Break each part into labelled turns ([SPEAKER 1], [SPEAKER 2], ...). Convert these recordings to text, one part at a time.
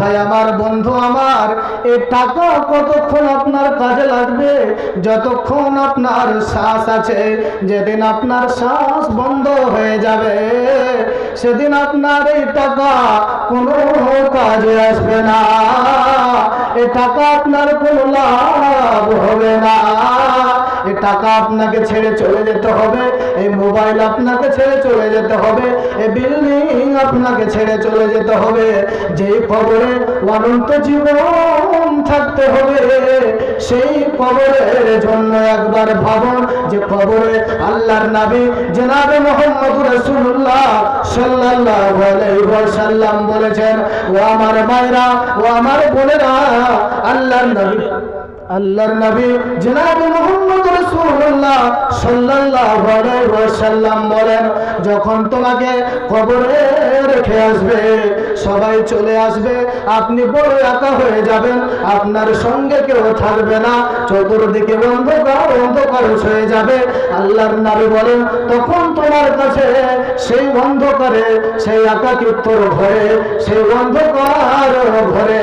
[SPEAKER 1] ভাই আমার, বন্ধু আমার, এই টাকা কতক্ষণ আপনার কাজে লাগবে? যতক্ষণ আপনার শ্বাস আছে। যেদিন আপনার শ্বাস বন্ধ হয়ে যাবে, সেদিন আপনার এই টাকা কোনো কাজে আসবে না। এই টাকা আপনার কোনো লাভ হবে না। এই টাকা আপনাকে ছেড়ে চলে যেতে হবে, এই মোবাইল আপনাকে ছেড়ে চলে যেতে হবে, এই বিল্ডিং আপনাকে ছেড়ে চলে যেতে হবে। যেই কবরে অনন্ত জীবন থাকতে হবে, সেই কবরের জন্য একবার ভাবুন যে কবরে আল্লাহর নবী জনাবে মুহাম্মদ রাসূলুল্লাহ সাল্লাল্লাহু আলাইহি ওয়াসাল্লাম বলেছেন, ও আমার মায়েরা, ও আমার বোনেরা, আল্লাহর নবী জনাবে মুহাম্মদ রাসূলুল্লাহ সাল্লাল্লাহু আলাইহি ওয়াসাল্লাম বলেন, যখন তোমাকে কবরে রেখে আসবে, সবাই চলে আসবে, আপনি বড় একা হয়ে যাবেন, আপনার সঙ্গে কেউ থাকবে না, চতুর্দিকে অন্ধকার অন্ধকার হয়ে যাবে। আল্লাহর নবী বলেন, তখন তোমার কাছে সেই অন্ধকারে, সেই একাকিত্বর ঘরে, সেই অন্ধকার ঘরে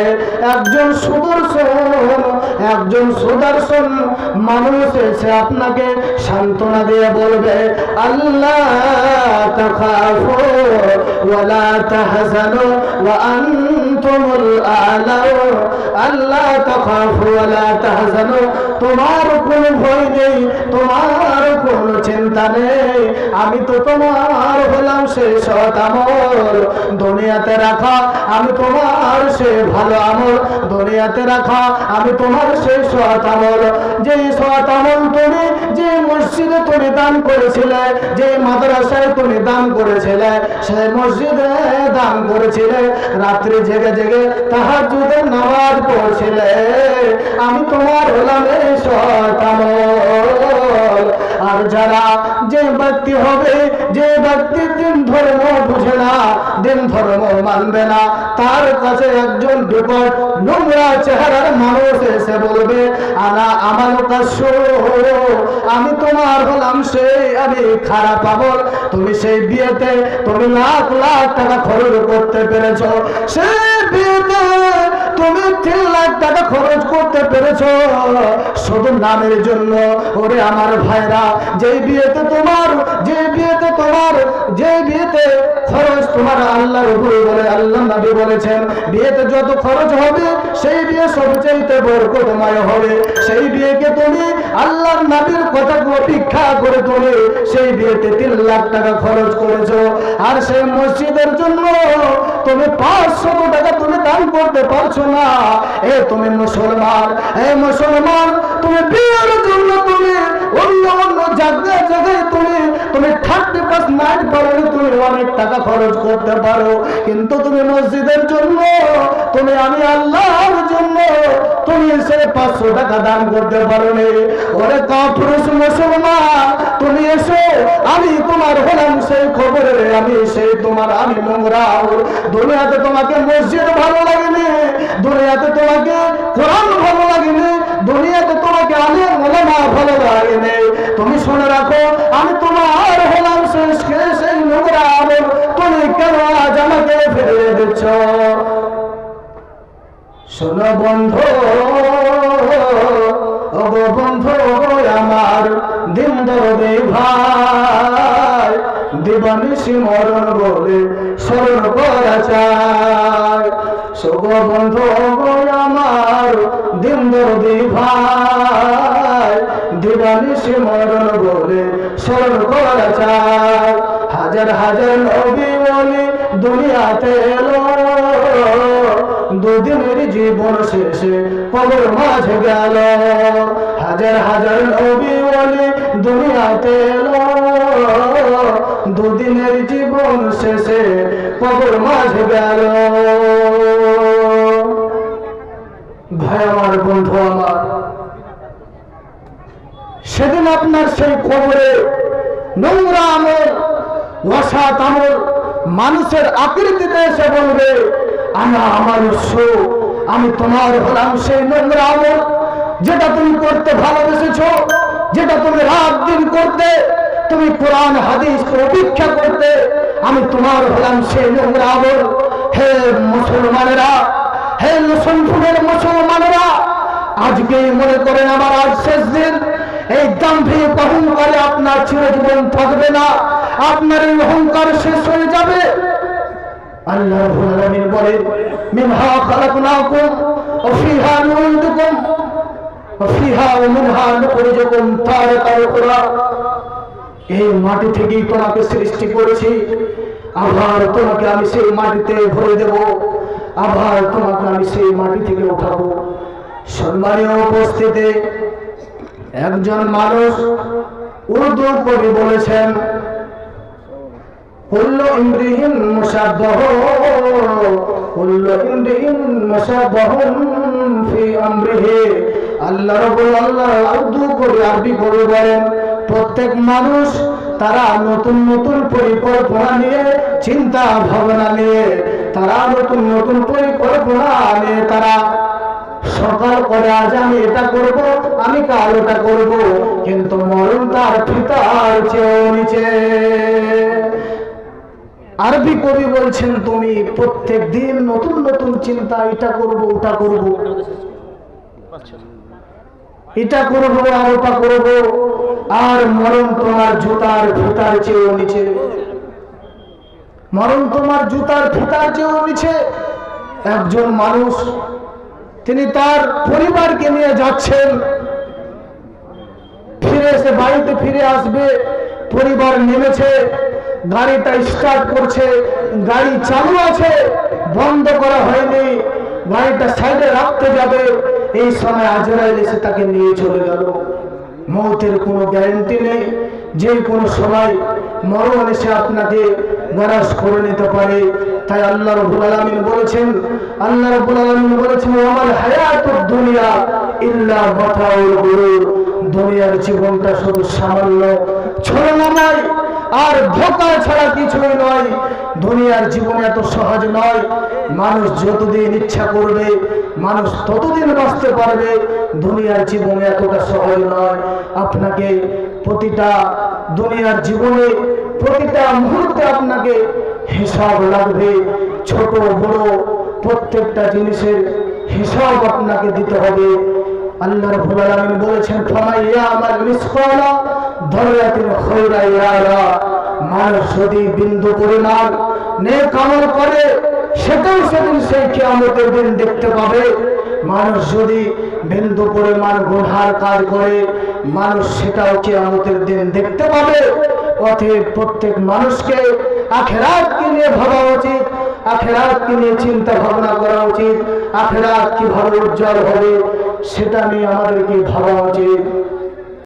[SPEAKER 1] একজন সুদর্শন মানুষ এসে আপনাকে সান্ত্বনা দিয়ে বলবে, আল্লাহ তাখাফু ওয়ালা তাহজানু ওয়া আনতুমুল আ'লাউন। আল্লাহ তাখাফু ওয়ালা তাহজানু, তোমার কোনো ভয় নেই, তোমার কোনো চিন্তা নেই, আমি তো তোমার হলাম সেই সৎ আমল দুনিয়াতে রাখা, আমি তোমার সেই ভালো আমল দুনিয়াতে রাখা, আমি তোমার সেই সৎ আমল। যে সৎ আমল তুমি যে মসজিদে তুমি দান করেছিলে, যে মাদ্রাসায় তুমি দান করেছিলে, সেই মসজিদে দান করেছিলে, রাত্রি জেগে জেগে তাহাজ্জুদের নামাজ পড়ছিলে, আমি তোমার হলাম এই সৎ আমল। আর যারা যে ব্যক্তি হবে, যে ব্যক্তি দিন ধর্ম বুঝে না, দিন ধর্ম মানবে না, তার কাছে একজন বিপদ নোংরা চেহারার মানুষ এসে বলবে, আমি তোমার হলাম সেই আমি খারাপ আমল। তুমি সেই বিয়েতে তুমি লাখ লাখ টাকা খরচ করতে পেরেছ, সেই বিয়েতে তুমি 3 লাখ টাকা খরচ করতে পেরেছ শুধু নামের জন্য। ওরে আমার ভাইরা, যে বিয়েতে খরচ তোমার আল্লাহর উপরে বলে, আল্লাহ নবী বলেছেন, বিয়েতে যত খরচ হবে সেই বিয়ে সবচেয়ে বরকতময় হবে। সেই বিয়েকে তুমি আল্লাহর নবীর কথা উপেক্ষা করে তুমি সেই বিয়েতে 3 লাখ টাকা খরচ করেছো, আর সেই মসজিদের জন্য তুমি 500 টাকা তুমি দান করতে পারছো না। তুমি মুসলমান, তুমি বিয়ের জন্য তুমি অন্য জায়গায় তুমি 31 নাইট পড়লে তুমি অনেক টাকা খরচ করতে পারো, কিন্তু তুমি মসজিদের জন্য, তুমি আমি আল্লাহর জন্য তুমি সেই 500 টাকা দান করতে পারো নি। ওরে কাপুরুষ মুসলমান, তুমি এসো, আমি তোমার হলাম সেই খবরে, আমি সেই তোমার আমি নোংরা। দুনিয়াতে তোমাকে মসজিদ ভালো লাগেনি, দুনিয়াতে তোমাকে কোরআন ভালো লাগেনি, দুনিয়াতে তোমাকে আলেম ওলামা ভালো লাগেনি, তুমি শুনে রাখো, আমি তোমার হলাম সেই নোংরা আমল, তুমি কেন আজ আমাকে ফেলে দিচ্ছ? শোনো বন্ধু, ওগো বন্ধু আমার, দিন দরদে ভাই, দিবানিশি মরণ বলে স্মরণ করা চাই। শোনো বন্ধু আমার, দিন দরদে ভাই, দিবানিশি মরণ বলে স্মরণ করা চাই। হাজার হাজার নবী ওলি দুনিয়াতে এলো, দুদিনের জীবন শেষে কবর মাঝে গেল। হাজার হাজার নবী ওলি দুনিয়াতে এলো, দুদিনের জীবন শেষে কবর মাঝে গেল। ভাই আমার, বন্ধু আমার, সেদিন আপনার সেই কবরে নোংরা আমল, অসৎ আমল মানুষের আকৃতিতে এসে বলবে, আমার উৎস, আমি তোমার হলাম সেই নোংরা আমল যেটা তুমি করতে ভালোবেসেছ, যেটা তুমি রাত দিন করতে, তুমি কোরআন হাদিস উপেক্ষা করতে, আমি তোমার হলাম সেই নোংরা আমল। হে মুসলমানেরা, সম্পূর্ণের মুসলমানেরা আজকে মনে করেন আমার আজ শেষ দিন, এই দাম্ভিক অহংকারে আপনার চিরজীবন থাকবে না, আপনার এই অহংকার শেষ হয়ে যাবে। আল্লাহ রাব্বুল আলামিন বলেন, মিনহা খালাকনাকুম ওয়া ফিহা নুঈদুকুম ওয়া ফিহা ওয়া মিনহা নুখরিজুকুম তারাতান উখরা। এই মাটি থেকেই তোমাকে সৃষ্টি করেছি, আবার তোমাকে আমি সেই মাটিতে ভরে দেব, আবার তোমাকে আমি সেই মাটি থেকে উঠাবো। সম্মানীয় উপস্থিতি, একজন মানুষ উর্দু কবি বলেছেন, কুল্লু ইমরিহিন মুশাব্বাহ কুল্লু ইমরিহিন মুশাব্বাহুন ফি আমরিহি। আল্লাহ রাব্বুল উর্দু কবি আরবি কবি বলেন, প্রত্যেক মানুষ তারা নতুন নতুন পরিকল্পনা নিয়ে, চিন্তা ভাবনা নিয়ে, তারা নতুন নতুন পরিকল্পনা নিয়ে তারা সকাল করে আজ আমি এটা করব, আমি কাল ওটা করব, কিন্তু মরণ তার ফিতার চেয়ে নিচে। আরবি কবি বলছেন, তুমি প্রত্যেক দিন নতুন নতুন চিন্তা, এটা করব ওটা করব, এটা করব আর ওটা করব, আর মরণ তোমার জুতার ফিতার চেয়ে নিচে। মরণ তোমার জুতার ফিতার চেয়ে নিচে। একজন মানুষ তিনি তার পরিবারকে নিয়ে যাচ্ছেন, ফিরে এসে বাড়িতে ফিরে আসবে, পরিবার নেমেছে, গাড়িটা স্টার্ট করছে, গাড়ি চালু আছে, বন্ধ করা হয়নি, গাড়িটা সাইডে রাখতে যাবে, এই সময় আজরাইল এসে তাকে নিয়ে চলে গেল। মৌতের কোনো গ্যারান্টি নেই, যে কোনো সময় মরণ এসে আপনাকে গ্রাস করে নিতে পারে। তাই আল্লাহ রাব্বুল আলামিন বলেছেন, ওয়ামাল হায়াতুদ দুনিয়া ইল্লা মাতাউল গুরুর। দুনিয়ার জীবনটা শুধু সামান্য ছলনা নয় আর ধোঁকা ছাড়া কিছুই নয়। দুনিয়ার জীবন এত সহজ নয়। মানুষ যতদিন ইচ্ছা করবে মানুষ ততদিন বাঁচতে পারবে। দুনিয়ার জীবন এতটা সহজ নয়। আপনাকে প্রতিটা দুনিয়ার জীবনে প্রতিটা মুহূর্তে আপনাকে হিসাব লাগবে। ছোট বড় প্রত্যেকটা জিনিসের হিসাব আপনাকে দিতে হবে। আল্লাহ রাব্বুল আলামিন বলেছেন, ফামাইয়া আমাল মিসকালা দাররাতিন খায়রা ইয়ারা। মানুষ যদি বিন্দু পরিমাণ নেক আমল করে সেটাও সেদিন সেই কিয়ামতের দিন দেখতে পাবে। মানুষ যদি বিন্দু পরিমাণ গুনার কাজ করে মানুষ সেটাও কিয়ামতের দিন দেখতে পাবে। অতএব প্রত্যেক মানুষকে আখিরাতকে নিয়ে ভাবা উচিত, আখিরাতকে নিয়ে চিন্তা ভাবনা করা উচিত। আখিরাত কিভাবে উজ্জ্বল হবে সেটা নিয়ে আমাদেরকে ভাবা উচিত।